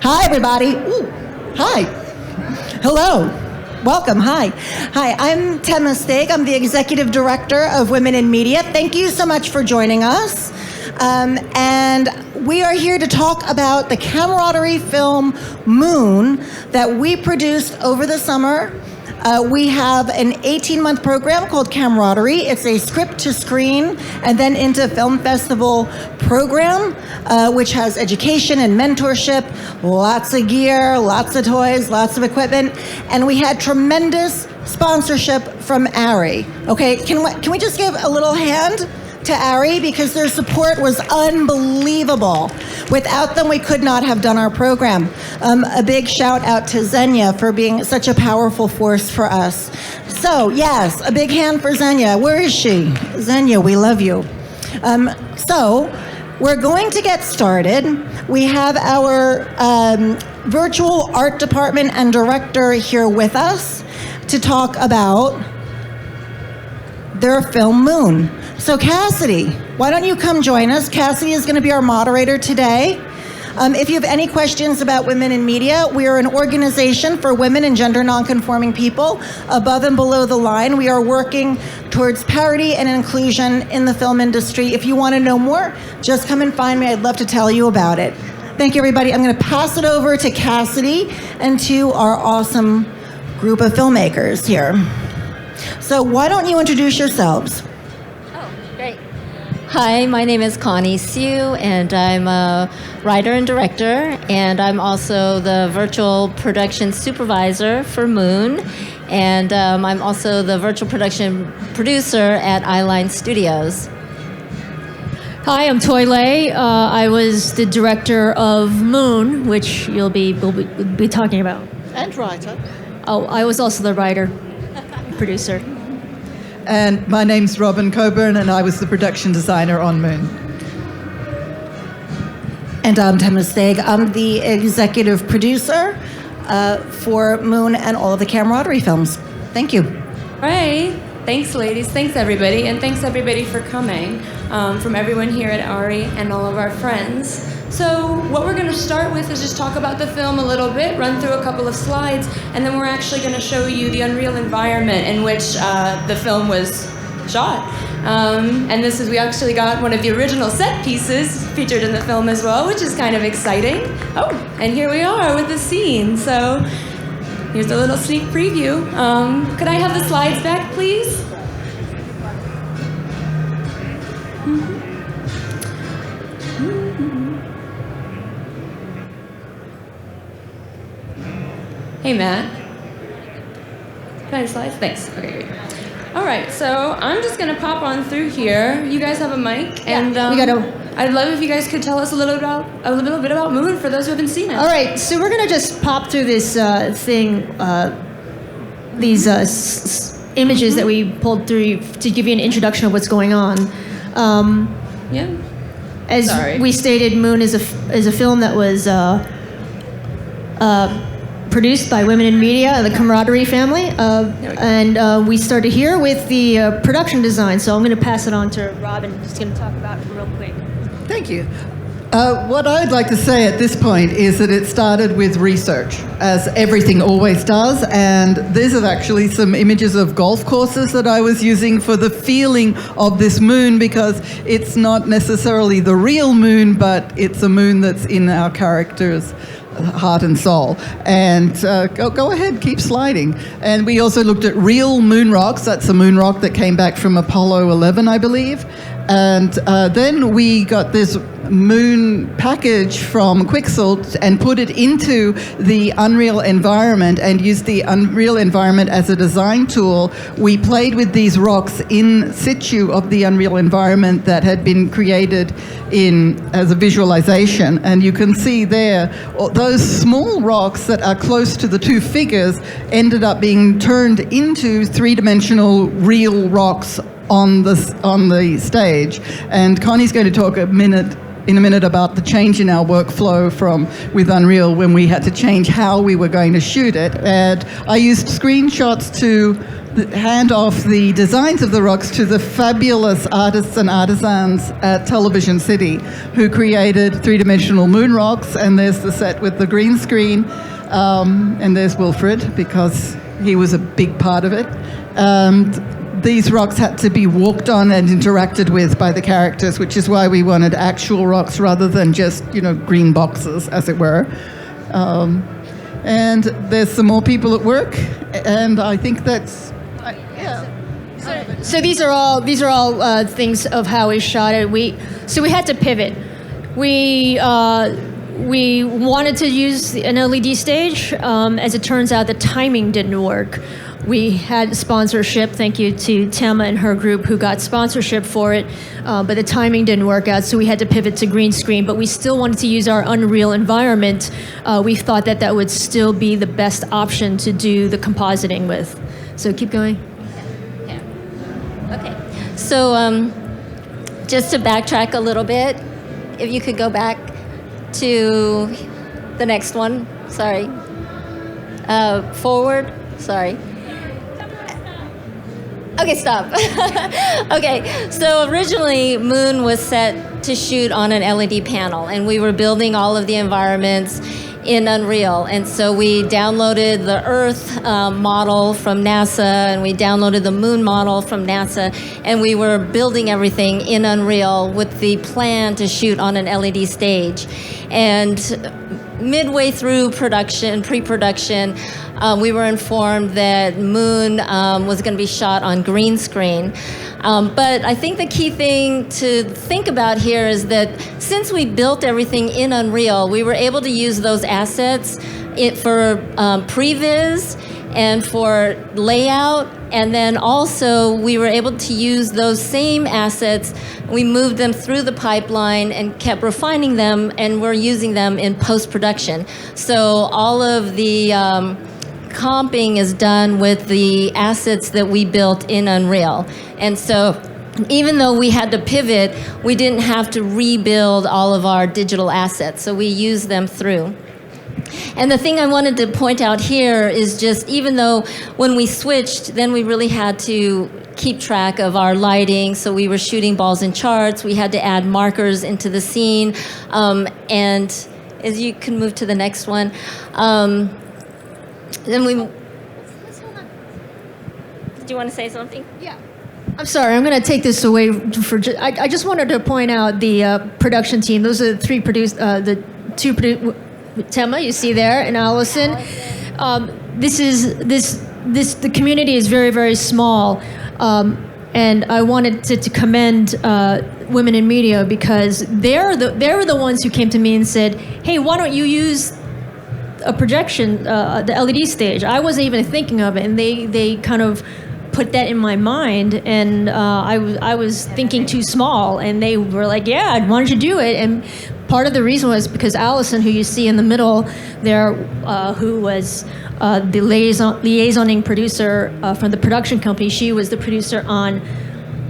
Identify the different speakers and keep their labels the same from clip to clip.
Speaker 1: Hi, everybody. Ooh, hi. Hello. Welcome. Hi. Hi, I'm Tema Steig. I'm the Executive Director of Women in Media. Thank you so much for joining us. And we are here to talk about the camaraderie film Moon that we produced over the summer. We have an 18-month program called Camaraderie. It's a script-to-screen and then into film festival program, which has education and mentorship, lots of gear, lots of toys, lots of equipment, and we had tremendous sponsorship from ARI. Okay, can we just give a little hand to ARI, because their support was unbelievable. Without them, we could not have done our program. A big shout out to Xenia for being such a powerful force for us. So yes, a big hand for Xenia. Where is she? Xenia, we love you. So we're going to get started. We have our virtual art department and director here with us to talk about their film Moon. So Cassidy, why don't you come join us? Cassidy is going to be our moderator today. If you have any questions about women in media, we are an organization for women and gender nonconforming people. Above and below the line, we are working towards parity and inclusion in the film industry. If you want to know more, just come and find me. I'd love to tell you about it. Thank you, everybody. I'm going to pass it over to Cassidy and to our awesome group of filmmakers here. So why don't you introduce yourselves?
Speaker 2: Great. Hi, my name is Connie Sue, and I'm a writer and director, and I'm also the virtual production supervisor for Moon, and I'm also the virtual production producer at Eyeline Studios.
Speaker 3: Hi, I'm Toy Lei. I was the director of Moon, which we'll be talking about.
Speaker 1: And writer.
Speaker 3: Oh, I was also the writer, producer.
Speaker 4: And my name's Robin Coburn, and I was the production designer on Moon.
Speaker 1: And I'm Tema Steig. I'm the executive producer for Moon and all of the Camaraderie films. Thank you.
Speaker 5: All right. Thanks, ladies. Thanks, everybody. And thanks, everybody, for coming, from everyone here at ARI and all of our friends. So what we're going to start with is just talk about the film a little bit, run through a couple of slides, and then we're actually going to show you the Unreal environment in which the film was shot. And we actually got one of the original set pieces featured in the film as well, which is kind of exciting. Oh, and here we are with the scene. So here's a little sneak preview. Could I have the slides back, please? Hey, Matt. Can I have slides? Thanks. Okay, great. All right, so I'm just going to pop on through here. You guys have a mic, and I'd love if you guys could tell us a little bit about Moon for those who haven't seen it.
Speaker 3: All right, so we're going to just pop through this these images that we pulled through to give you an introduction of what's going on. As we stated, Moon is a film that was produced by Women in Media, the Camaraderie family, and we started here with the production design. So I'm going to pass it on to Robin, who's going to talk about it real quick.
Speaker 4: Thank you. What I'd like to say at this point is that it started with research, as everything always does, and these are actually some images of golf courses that I was using for the feeling of this moon, because it's not necessarily the real moon, but it's a moon that's in our characters' heart and soul. And go ahead, keep sliding. And we also looked at real moon rocks. That's a moon rock that came back from Apollo 11, I believe. And then we got this moon package from Quixel and put it into the Unreal environment and used the Unreal environment as a design tool. We played with these rocks in situ of the Unreal environment that had been created as a visualization. And you can see there, those small rocks that are close to the two figures ended up being turned into three-dimensional real rocks on the stage. And Connie's going to talk in a minute about the change in our workflow with Unreal when we had to change how we were going to shoot it. And I used screenshots to hand off the designs of the rocks to the fabulous artists and artisans at Television City, who created three-dimensional moon rocks. And there's the set with the green screen, and there's Wilfred, because he was a big part of it. These rocks had to be walked on and interacted with by the characters, which is why we wanted actual rocks rather than just, green boxes, as it were. And there's some more people at work, and I think that's, yeah.
Speaker 3: So these are all things of how we shot it. We had to pivot. We wanted to use an LED stage. As it turns out, the timing didn't work. We had sponsorship, thank you to Tema and her group who got sponsorship for it, but the timing didn't work out, so we had to pivot to green screen, but we still wanted to use our Unreal environment. We thought that would still be the best option to do the compositing with. So keep going.
Speaker 2: Yeah. Okay. So just to backtrack a little bit, if you could go back to the next one. Sorry. Forward. Sorry. Okay, stop. Okay, so originally Moon was set to shoot on an LED panel, and we were building all of the environments in Unreal. And so we downloaded the Earth model from NASA, and we downloaded the Moon model from NASA, and we were building everything in Unreal with the plan to shoot on an LED stage. And midway through production, pre-production, we were informed that Moon was going to be shot on green screen. But I think the key thing to think about here is that since we built everything in Unreal, we were able to use those assets for previs and for layout, and then also we were able to use those same assets. We moved them through the pipeline and kept refining them, and we're using them in post-production. So all of the comping is done with the assets that we built in Unreal. And so even though we had to pivot, we didn't have to rebuild all of our digital assets, so we used them through. And the thing I wanted to point out here is just, even though when we switched, then we really had to keep track of our lighting. So we were shooting balls and charts. We had to add markers into the scene. And as you can move to the next one, then we... Did you want to say something?
Speaker 3: Yeah. I'm sorry, I'm going to take this away for... I just wanted to point out the production team. Those are the two Tema, you see there, and Allison. The community is very, very small, and I wanted to commend Women in Media, because they were the ones who came to me and said, "Hey, why don't you use a projection, the LED stage?" I wasn't even thinking of it, and they kind of put that in my mind, and I was thinking too small, and they were like, "Yeah, why don't you do it?" And part of the reason was because Allison, who you see in the middle there, who was the liaisoning producer from the production company, she was the producer on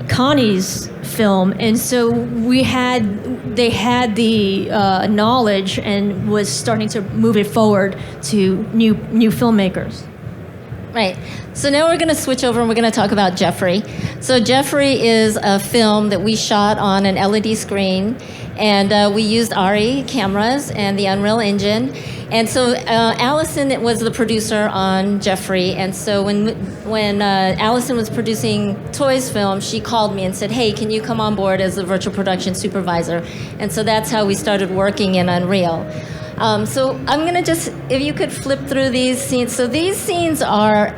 Speaker 3: Connie's film, and so they had the knowledge and was starting to move it forward to new filmmakers.
Speaker 2: Right. So now we're going to switch over and we're going to talk about Jeffrey. So Jeffrey is a film that we shot on an LED screen, and we used ARRI cameras and the Unreal Engine. And so Allison was the producer on Jeffrey, and so when Allison was producing Toy's film, she called me and said, "Hey, can you come on board as the virtual production supervisor?" And so that's how we started working in Unreal. So I'm going to just, if you could flip through these scenes. So these scenes are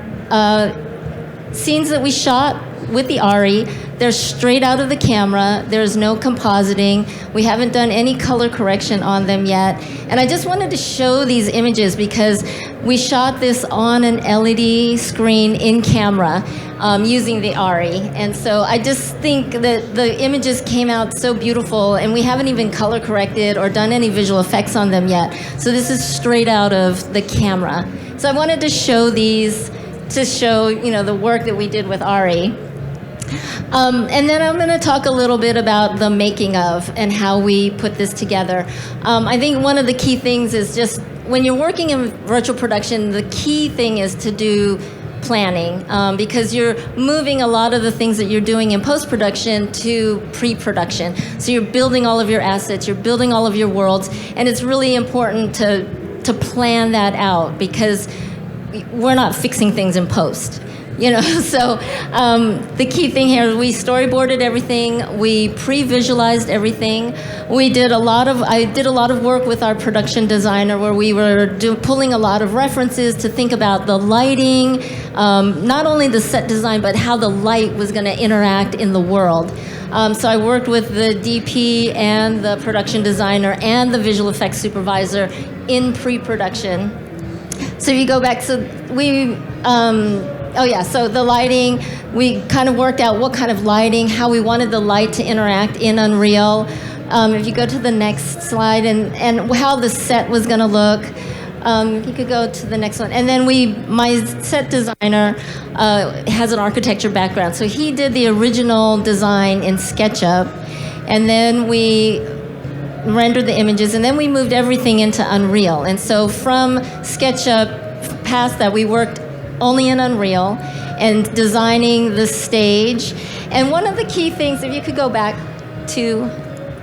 Speaker 2: scenes that we shot with the ARRI. They're straight out of the camera. There's no compositing. We haven't done any color correction on them yet. And I just wanted to show these images because we shot this on an LED screen in camera using the ARRI. And so I just think that the images came out so beautiful, and we haven't even color corrected or done any visual effects on them yet. So this is straight out of the camera. So I wanted to show these to show, the work that we did with ARRI. And then I'm going to talk a little bit about the making of and how we put this together. I think one of the key things is just when you're working in virtual production, the key thing is to do planning because you're moving a lot of the things that you're doing in post-production to pre-production. So you're building all of your assets, you're building all of your worlds, and it's really important to plan that out because we're not fixing things in post. So the key thing here, we storyboarded everything, we pre-visualized everything. I did a lot of work with our production designer where we were pulling a lot of references to think about the lighting, not only the set design, but how the light was going to interact in the world. So I worked with the DP and the production designer and the visual effects supervisor in pre-production. So if you go back, so so the lighting, we kind of worked out what kind of lighting, how we wanted the light to interact in Unreal. If you go to the next slide, and how the set was going to look. You could go to the next one. And then my set designer has an architecture background. So he did the original design in SketchUp, and then we rendered the images, and then we moved everything into Unreal. And so from SketchUp, past that, we worked only in Unreal and designing the stage. And one of the key things, if you could go back to,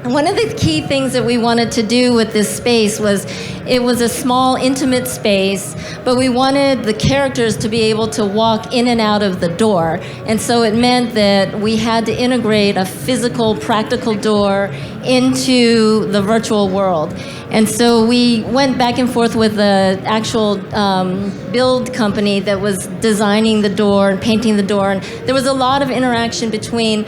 Speaker 2: one of the key things that we wanted to do with this space was it was a small, intimate space, but we wanted the characters to be able to walk in and out of the door. And so it meant that we had to integrate a physical, practical door into the virtual world. And so we went back and forth with the actual build company that was designing the door and painting the door. And there was a lot of interaction between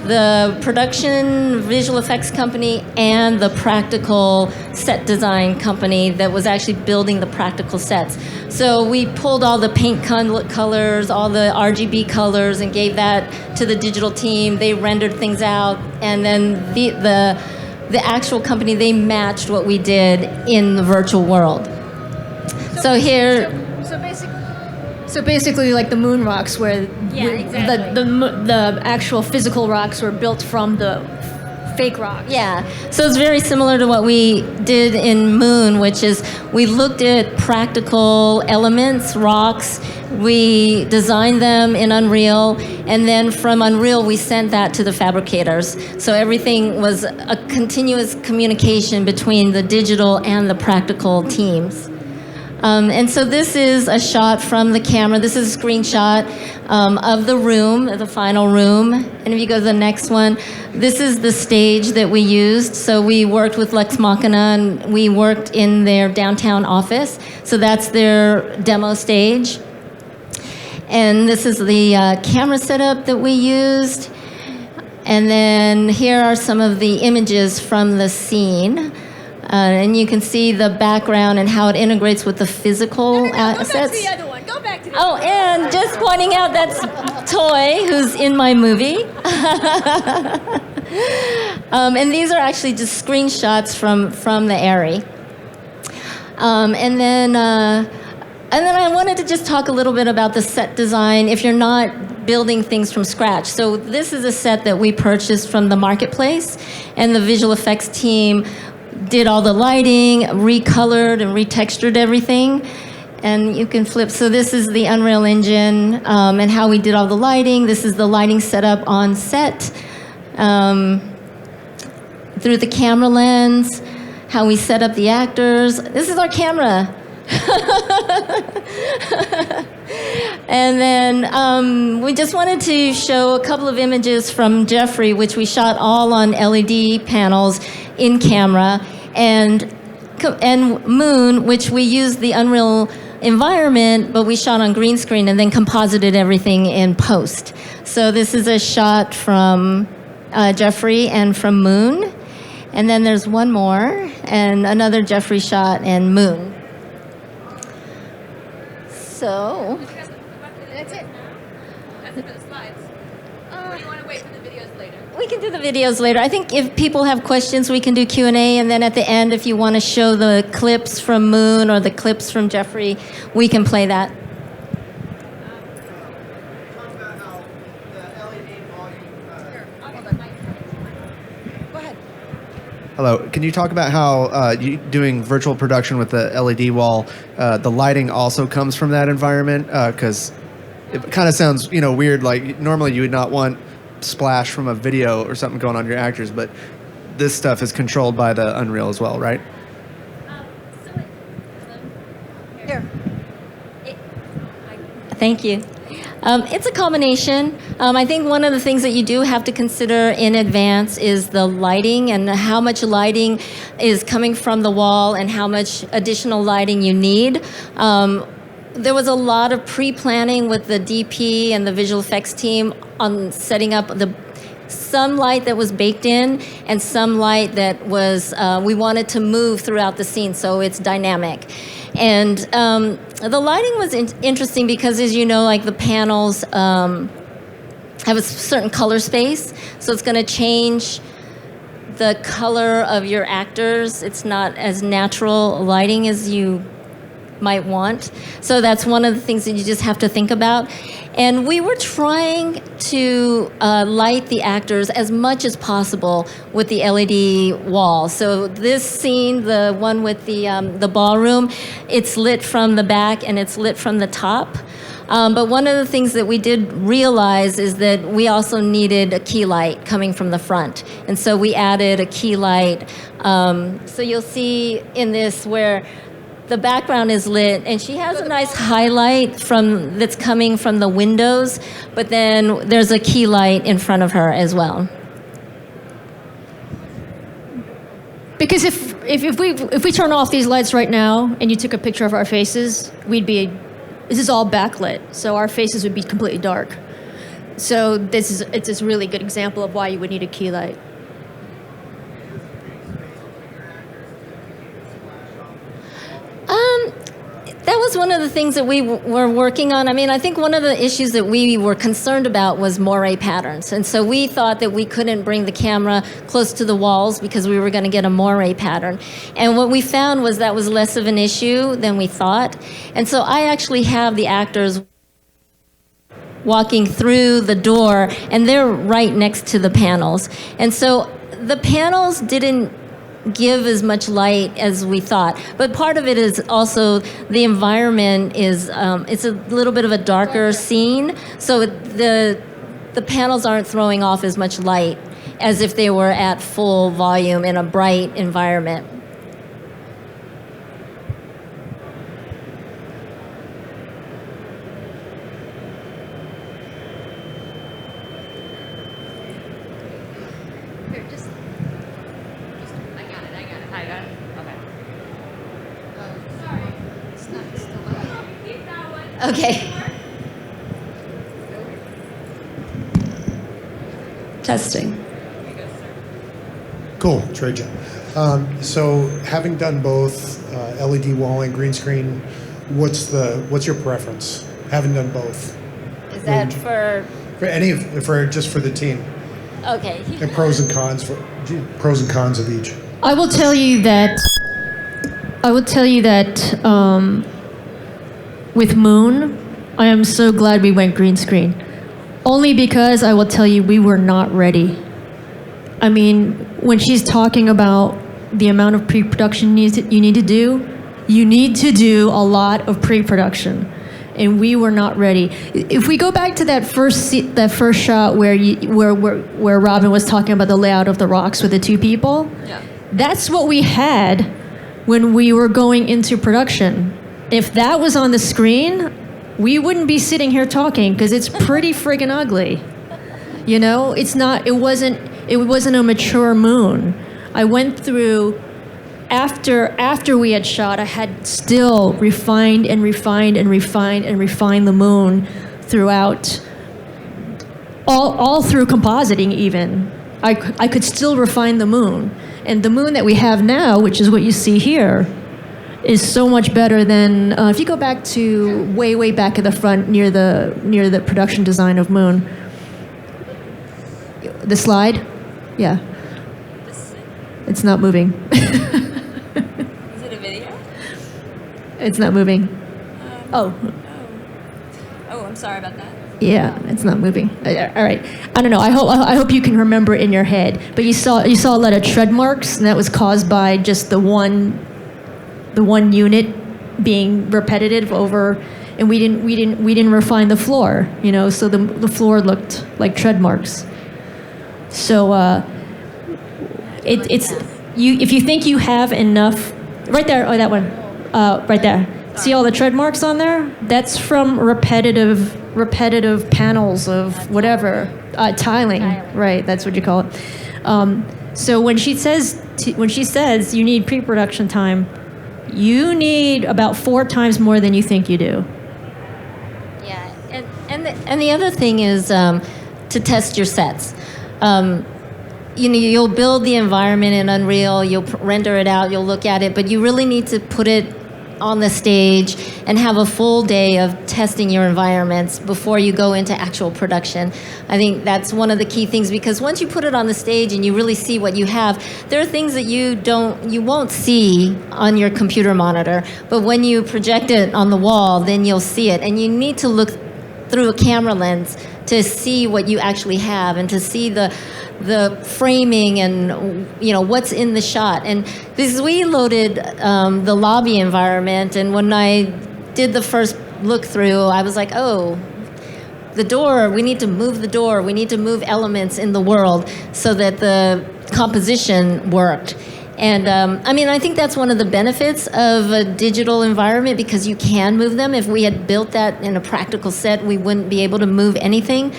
Speaker 2: the production visual effects company and the practical set design company that was actually building the practical sets. So we pulled all the paint colors, all the RGB colors, and gave that to the digital team. They rendered things out, and then the actual company, they matched what we did in the virtual world.
Speaker 3: So basically, like the moon rocks, where
Speaker 2: exactly.
Speaker 3: the actual physical rocks were built from the fake rocks.
Speaker 2: Yeah, so it's very similar to what we did in Moon, which is we looked at practical elements, rocks, we designed them in Unreal, and then from Unreal we sent that to the fabricators. So everything was a continuous communication between the digital and the practical teams. And so this is a shot from the camera. This is a screenshot of the room, the final room. And if you go to the next one, this is the stage that we used. So we worked with Lex Machina, and we worked in their downtown office. So that's their demo stage. And this is the camera setup that we used. And then here are some of the images from the scene. And you can see the background and how it integrates with the physical assets.
Speaker 3: Go back to the other one. Go back to the
Speaker 2: other one. And just pointing out, that's Toy, who's in my movie. And these are actually just screenshots from the Airy. And then I wanted to just talk a little bit about the set design if you're not building things from scratch. So this is a set that we purchased from the marketplace, and the visual effects team did all the lighting, recolored and retextured everything. And you can flip. So this is the Unreal Engine and how we did all the lighting. This is the lighting setup on set through the camera lens, how we set up the actors. This is our camera. And then we just wanted to show a couple of images from Jeffrey, which we shot all on LED panels in camera, and Moon, which we used the Unreal environment, but we shot on green screen and then composited everything in post. So this is a shot from Jeffrey and from Moon, and then there's one more and another Jeffrey shot and Moon. So
Speaker 5: that's it. That's it for the slides. Or do you want to wait for the videos later?
Speaker 2: We can do the videos later. I think if people have questions, we can do Q&A, and then at the end, if you want to show the clips from Moon or the clips from Jeffrey, we can play that.
Speaker 6: Hello. Can you talk about how you doing virtual production with the LED wall, the lighting also comes from that environment? Because it kind of sounds, weird. Like normally you would not want splash from a video or something going on your actors, but this stuff is controlled by the Unreal as well, right?
Speaker 1: Here.
Speaker 2: Thank you. It's a combination. I think one of the things that you do have to consider in advance is the lighting and how much lighting is coming from the wall and how much additional lighting you need. There was a lot of pre-planning with the DP and the visual effects team on setting up some light that was baked in and some light that was we wanted to move throughout the scene, so it's dynamic. And the lighting was interesting because, as you know, like the panels have a certain color space, so it's going to change the color of your actors. It's not as natural lighting as you might want. So that's one of the things that you just have to think about. And we were trying to light the actors as much as possible with the LED wall. So this scene, the one with the ballroom, it's lit from the back and it's lit from the top. But one of the things that we did realize is that we also needed a key light coming from the front. And so we added a key light. So you'll see in this where the background is lit, and she has a nice highlight that's coming from the windows, but then there's a key light in front of her as well.
Speaker 3: Because if we turn off these lights right now and you took a picture of our faces, this is all backlit, so our faces would be completely dark. So it's a really good example of why you would need a key light.
Speaker 2: That was one of the things that we were working on. I mean, I think one of the issues that we were concerned about was moire patterns. And so we thought that we couldn't bring the camera close to the walls because we were going to get a moire pattern. And what we found was that was less of an issue than we thought. And so I actually have the actors walking through the door, and they're right next to the panels. And so the panels didn't give as much light as we thought, but part of it is also the environment is it's a little bit of a darker scene, so the panels aren't throwing off as much light as if they were at full volume in a bright environment. Okay.
Speaker 5: Testing.
Speaker 7: Cool, Trajan. So having done both LED wall and green screen, what's your preference? Having done both.
Speaker 2: Is that for
Speaker 7: just for the team?
Speaker 2: Okay.
Speaker 7: And pros and cons of each.
Speaker 3: I will tell you that with Moon, I am so glad we went green screen. Only because I will tell you we were not ready. I mean, when she's talking about the amount of pre-production you need to do, you need to do a lot of pre-production. And we were not ready. If we go back to that first shot where Robin was talking about the layout of the rocks with the two people, that's what we had when we were going into production. If that was on the screen, we wouldn't be sitting here talking because it's pretty friggin' ugly. You know, it wasn't a mature Moon. I went through after we had shot, I had still refined and refined and refined and refined the Moon throughout, all through compositing even. I could still refine the Moon. And the Moon that we have now, which is what you see here, is so much better than if you go back to way back at the front near the production design of Moon. The slide, yeah. It's not moving.
Speaker 5: Is it a video?
Speaker 3: It's not moving. Oh,
Speaker 5: I'm sorry about that.
Speaker 3: yeah, it's not moving. All right, I don't know. I hope you can remember it in your head. But you saw a lot of tread marks, and that was caused by just the one unit being repetitive over and we didn't refine the floor, so the floor looked like tread marks. So it's you if you think you have enough, right there, that one, right there. See all the tread marks on there? That's from repetitive panels of whatever tiling. Right? That's what you call it. So when she says you need pre-production time, you need about 4 times more than you think you do.
Speaker 2: Yeah, and the other thing is to test your sets. You'll build the environment in Unreal, you'll render it out, you'll look at it, but you really need to put it on the stage and have a full day of testing your environments before you go into actual production. I think that's one of the key things, because once you put it on the stage and you really see what you have, there are things that you won't see on your computer monitor, but when you project it on the wall, then you'll see it. And you need to look through a camera lens to see what you actually have and to see the framing and what's in the shot. And because we loaded the lobby environment, and when I did the first look through, I was like, oh, the door, we need to move the door, we need to move elements in the world so that the composition worked. And I think that's one of the benefits of a digital environment, because you can move them. If we had built that in a practical set, we wouldn't be able to move anything.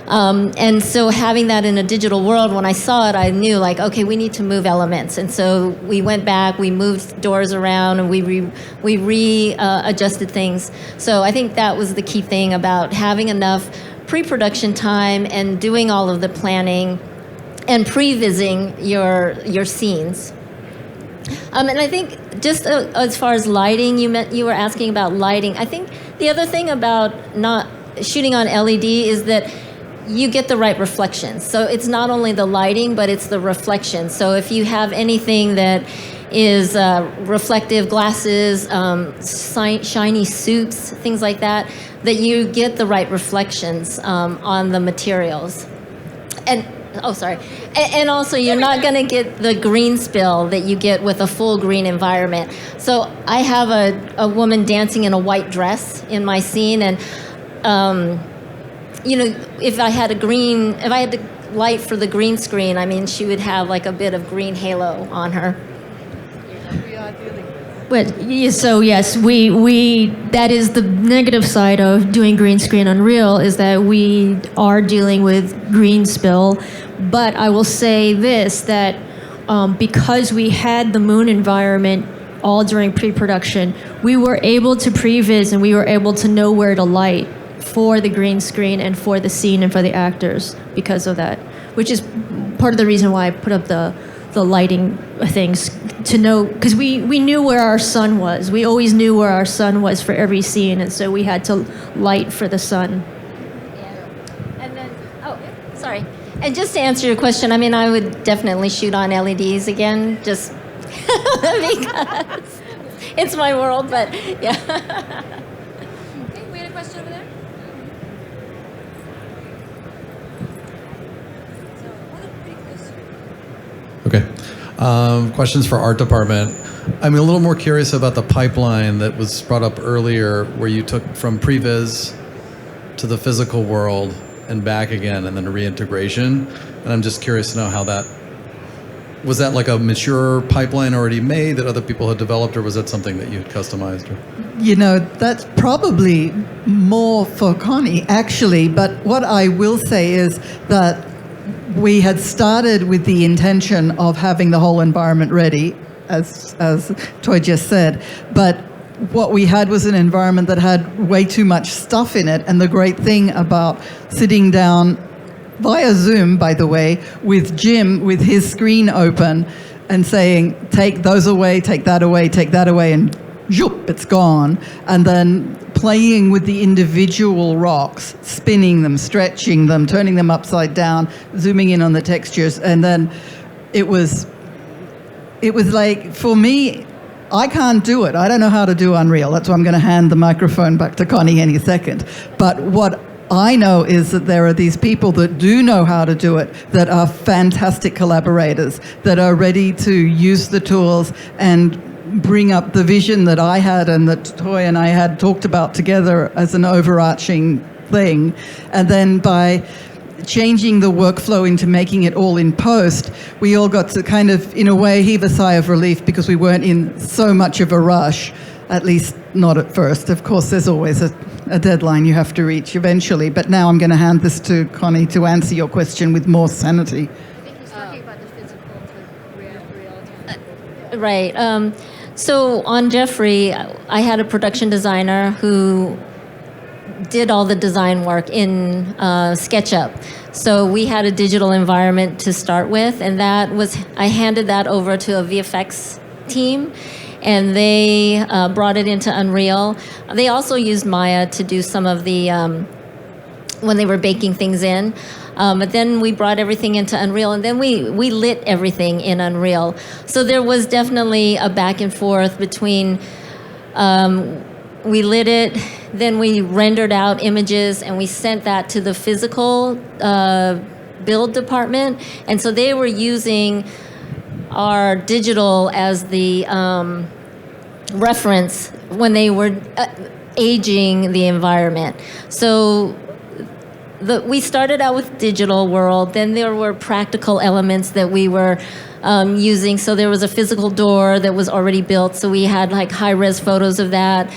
Speaker 2: And so having that in a digital world, when I saw it, I knew, like, okay, we need to move elements. And so we went back, we moved doors around, and we readjusted things. So I think that was the key thing about having enough pre-production time and doing all of the planning and pre-vising your scenes. And I think just as far as lighting, you were asking about lighting. I think the other thing about not shooting on LED is that you get the right reflections. So it's not only the lighting, but it's the reflection. So if you have anything that is reflective glasses, shiny suits, things like that, that you get the right reflections on the materials. And and also you're not going to get the green spill that you get with a full green environment. So I have a woman dancing in a white dress in my scene, and if I had to light for the green screen, she would have like a bit of green halo on her.
Speaker 3: So yes, we that is the negative side of doing green screen Unreal, is that we are dealing with green spill. But I will say this, that because we had the moon environment all during pre-production, we were able to previs and we were able to know where to light for the green screen and for the scene and for the actors because of that, which is part of the reason why I put up the lighting things, to know, because we knew where our sun was. We always knew where our sun was for every scene, and so we had to light for the sun.
Speaker 2: Yeah. And then, sorry. And just to answer your question, I would definitely shoot on LEDs again, just because it's my world, but yeah.
Speaker 5: Okay, we had a question over there.
Speaker 8: Okay. Questions for art department. I'm a little more curious about the pipeline that was brought up earlier, where you took from previs to the physical world and back again, and then a reintegration. And I'm just curious to know how was that like a mature pipeline already made that other people had developed, or was that something that you had customized?
Speaker 4: That's probably more for Connie, actually. But what I will say is that we had started with the intention of having the whole environment ready, as Toy just said, but what we had was an environment that had way too much stuff in it. And the great thing about sitting down via Zoom, by the way, with Jim with his screen open and saying, take those away, take that away, and zoop, it's gone. And then playing with the individual rocks, spinning them, stretching them, turning them upside down, zooming in on the textures. And then it was like, for me, I can't do it. I don't know how to do Unreal. That's why I'm going to hand the microphone back to Connie any second. But what I know is that there are these people that do know how to do it, that are fantastic collaborators, that are ready to use the tools and bring up the vision that I had and that Toy and I had talked about together as an overarching thing. And then by changing the workflow into making it all in post, we all got to kind of, in a way, heave a sigh of relief because we weren't in so much of a rush, at least not at first. Of course, there's always a deadline you have to reach eventually. But now I'm going to hand this to Connie to answer your question with more sanity.
Speaker 2: I think he's talking about the physical to real. Right. So on Jeffrey, I had a production designer who did all the design work in SketchUp. So we had a digital environment to start with, and I handed that over to a VFX team, and they brought it into Unreal. They also used Maya to do some of the, when they were baking things in. But then we brought everything into Unreal, and then we lit everything in Unreal. So there was definitely a back and forth between, we lit it, then we rendered out images, and we sent that to the physical build department. And so they were using our digital as the reference when they were aging the environment. So we started out with digital world, then there were practical elements that we were using. So there was a physical door that was already built, so we had like high-res photos of that.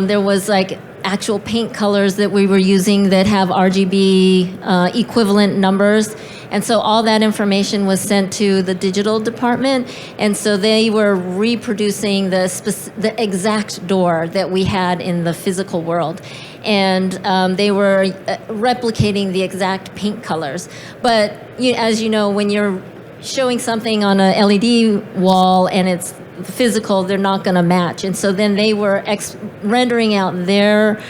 Speaker 2: There was like actual paint colors that we were using that have RGB equivalent numbers. And so all that information was sent to the digital department, and so they were reproducing the exact door that we had in the physical world. And they were replicating the exact paint colors. But as you know, when you're showing something on a LED wall and it's physical, they're not going to match. And so then they were rendering out their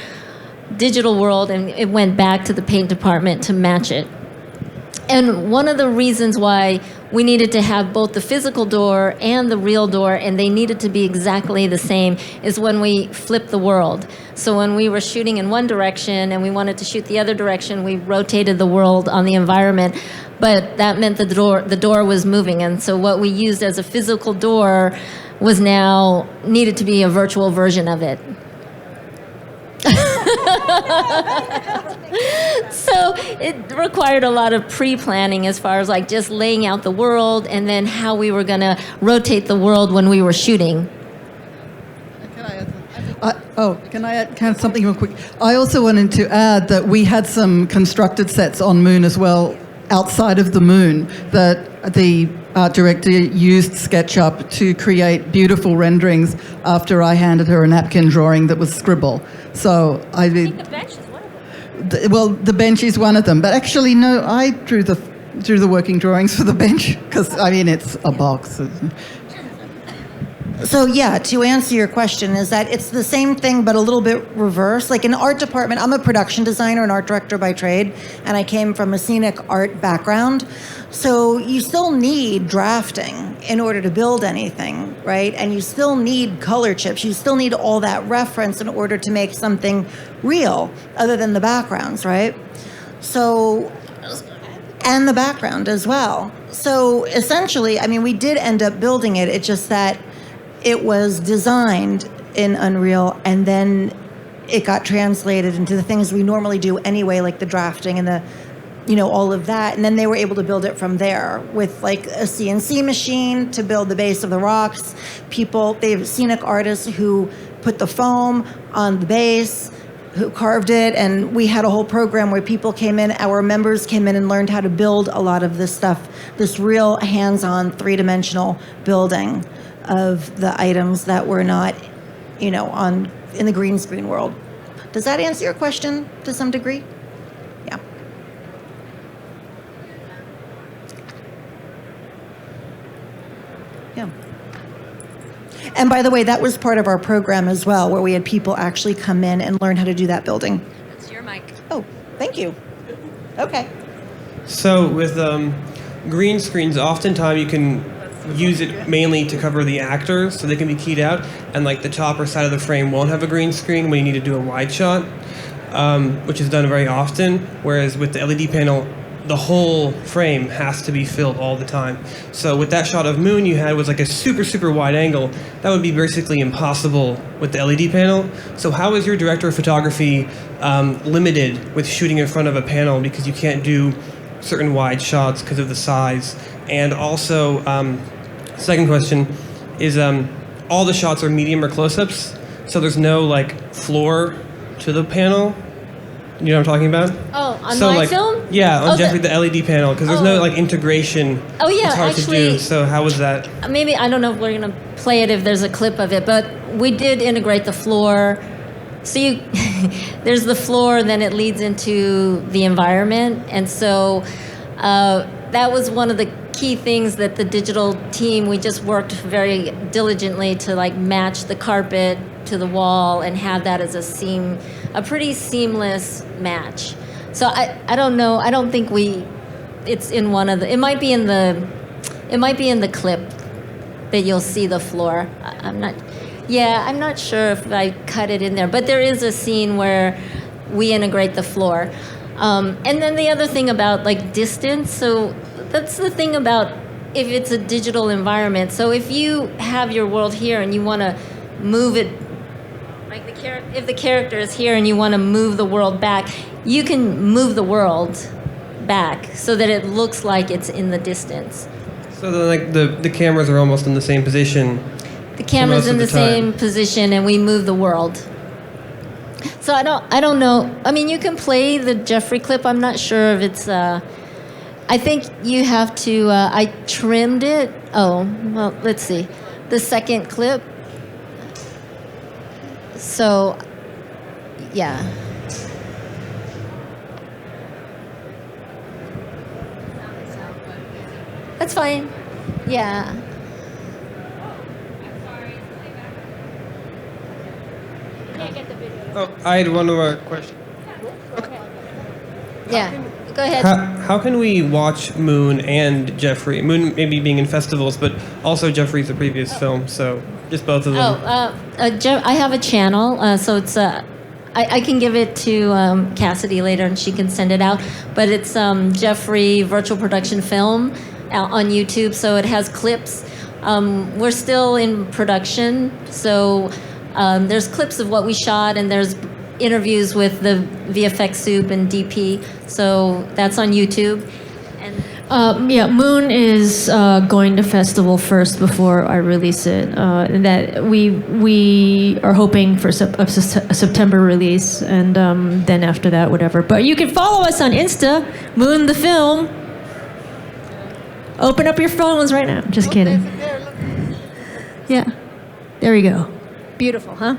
Speaker 2: digital world, and it went back to the paint department to match it. And one of the reasons why we needed to have both the physical door and the real door, and they needed to be exactly the same, is when we flipped the world. So when we were shooting in one direction and we wanted to shoot the other direction, we rotated the world on the environment. But that meant the door was moving. And so what we used as a physical door was now needed to be a virtual version of it. So it required a lot of pre-planning as far as like just laying out the world and then how we were going to rotate the world when we were shooting.
Speaker 4: Can I add something real quick? I also wanted to add that we had some constructed sets on Moon as well, outside of the Moon, that the art director used SketchUp to create beautiful renderings after I handed her a napkin drawing that was scribble. So I did. The bench is one of them. Well, the bench is one of them, but actually, no, I drew the working drawings for the bench because I mean it's a box.
Speaker 1: So yeah, to answer your question, is that it's the same thing but a little bit reverse. Like in art department, I'm a production designer and art director by trade, and I came from a scenic art background. So you still need drafting in order to build anything, right? And you still need color chips. You still need all that reference in order to make something real, other than the backgrounds, right? So, and the background as well. So essentially, I mean, we did end up building it. It's just that it was designed in Unreal, and then it got translated into the things we normally do anyway, like the drafting and the, all of that. And then they were able to build it from there with like a CNC machine to build the base of the rocks. They have scenic artists who put the foam on the base, who carved it, and we had a whole program where people came in, our members came in and learned how to build a lot of this stuff, this real hands-on three-dimensional building of the items that were not, in the green screen world. Does that answer your question to some degree? Yeah. Yeah. And by the way, that was part of our program as well, where we had people actually come in and learn how to do that building.
Speaker 2: That's your mic.
Speaker 1: Oh, thank you. Okay.
Speaker 9: So with green screens, oftentimes you can use it mainly to cover the actors so they can be keyed out, and like the top or side of the frame won't have a green screen when you need to do a wide shot, which is done very often, whereas with the LED panel the whole frame has to be filled all the time. So with that shot of Moon you had was like a super, super wide angle. That would be basically impossible with the LED panel. So how is your director of photography limited with shooting in front of a panel because you can't do certain wide shots because of the size? And also, second question is all the shots are medium or close-ups, so there's no like floor to the panel. You know what I'm talking about?
Speaker 2: Oh, on
Speaker 9: so,
Speaker 2: my
Speaker 9: like,
Speaker 2: film?
Speaker 9: Yeah, on
Speaker 2: Oh,
Speaker 9: Jeffrey, the LED panel, because there's no like integration.
Speaker 2: Oh, yeah,
Speaker 9: it's hard to
Speaker 2: actually-
Speaker 9: do. So how was that?
Speaker 2: Maybe, I don't know if we're going to play it if there's a clip of it, but we did integrate the floor. So you, there's the floor, and then it leads into the environment. And so that was one of the key things that the digital team, we just worked very diligently to like match the carpet to the wall and have that as a pretty seamless match. So I don't know, I don't think it's in one of the, it might be in the clip that you'll see the floor. I'm not sure if I cut it in there, but there is a scene where we integrate the floor. And then the other thing about like distance, so that's the thing about if it's a digital environment. So if you have your world here and you want to move it, like if the character is here and you want to move the world back, you can move the world back so that it looks like it's in the distance.
Speaker 9: So then, like the cameras are almost in the same position.
Speaker 2: The camera's
Speaker 9: most
Speaker 2: in
Speaker 9: of
Speaker 2: the
Speaker 9: the time.
Speaker 2: same position and we move the world. So I don't know. I mean, you can play the Jeffrey clip. I'm not sure if it's. I think you have to. I trimmed it. Oh, well, let's see. The second clip. So, yeah. That's fine. Yeah.
Speaker 9: Oh, I had one more question.
Speaker 2: Yeah. Go ahead.
Speaker 9: How can we watch Moon and Jeffrey? Moon maybe being in festivals, but also Jeffrey's a previous film, so just both of them.
Speaker 2: I have a channel, so it's I can give it to Cassidy later, and she can send it out. But it's Jeffrey Virtual Production Film on YouTube, so it has clips. We're still in production, so there's clips of what we shot, and there's interviews with the VFX soup and DP. So that's on YouTube.
Speaker 3: Yeah, Moon is going to festival first before I release it. That we are hoping for a September release, and then after that, whatever. But you can follow us on Insta, Moon the Film. Open up your phones right now. Just kidding. Yeah, there you go. Beautiful, huh?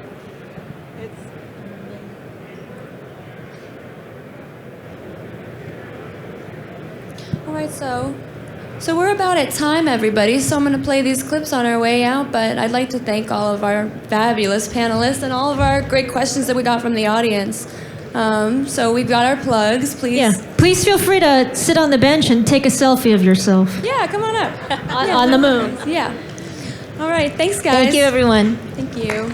Speaker 5: All right, so we're about at time, everybody. So I'm going to play these clips on our way out, but I'd like to thank all of our fabulous panelists and all of our great questions that we got from the audience. So we've got our plugs, please.
Speaker 3: Yeah. Please feel free to sit on the bench and take a selfie of yourself.
Speaker 5: Yeah, come on up.
Speaker 3: On the moon.
Speaker 5: Yeah. All right, thanks, guys.
Speaker 2: Thank you, everyone.
Speaker 5: Thank you.